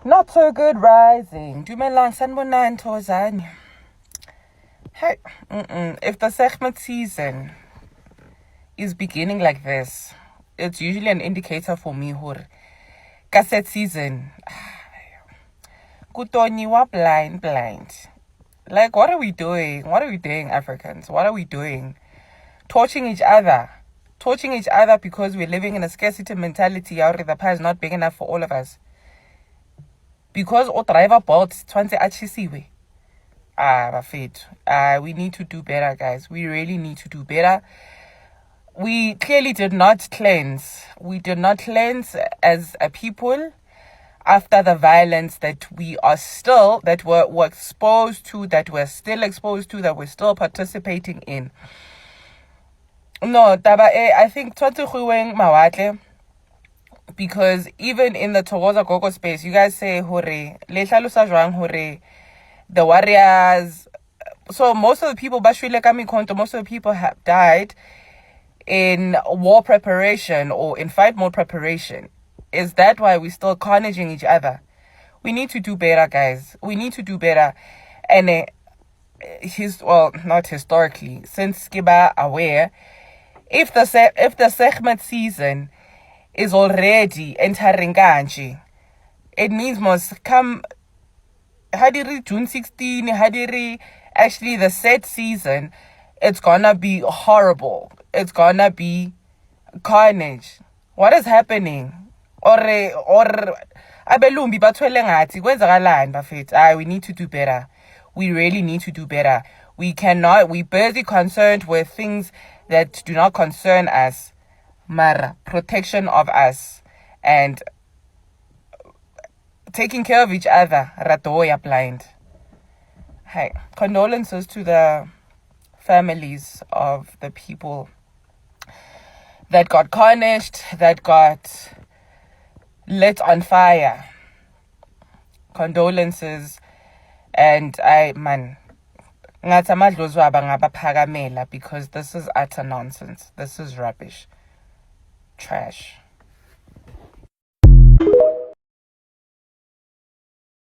Not so good rising. Dumelang sanibonani Thokozani. Hey, if the sekhemet season is beginning like this, it's usually an indicator for me hore cassette season. Kutonyiwa blind. Like, what are we doing? What are we doing, Africans? What are we doing? Torching each other because we're living in a scarcity mentality. The pie is not big enough for all of us. Because o driver bolts tshwantse a chisiwe. We need to do better, guys. We really need to do better. We clearly did not cleanse. We did not cleanse as a people after the violence that we are still, that we're exposed to, that we're still exposed to, that we're still participating in. No, I think mawatle. Because even in the Thokoza Gogo space, you guys say hore, hore, the warriors. So most of the people, most of the people have died in war preparation or in fight mode preparation. Is that why we're still carnaging each other? We need to do better, guys. We need to do better. And not historically, since Skiba aware, if the sekhemet season is already entering kanji, it means must come hadiri June 16, hadiri actually the set season, it's gonna be horrible. It's gonna be carnage. What is happening? Or abelumbi bathwele ngathi kwenzakalani bafethu? We need to do better. We really need to do better. We're busy concerned with things that do not concern us. Mara, protection of us and taking care of each other. Ratoya blind. Hi. Condolences to the families of the people that got carnaged, that got lit on fire. Condolences. And because this is utter nonsense. This is rubbish. Trash.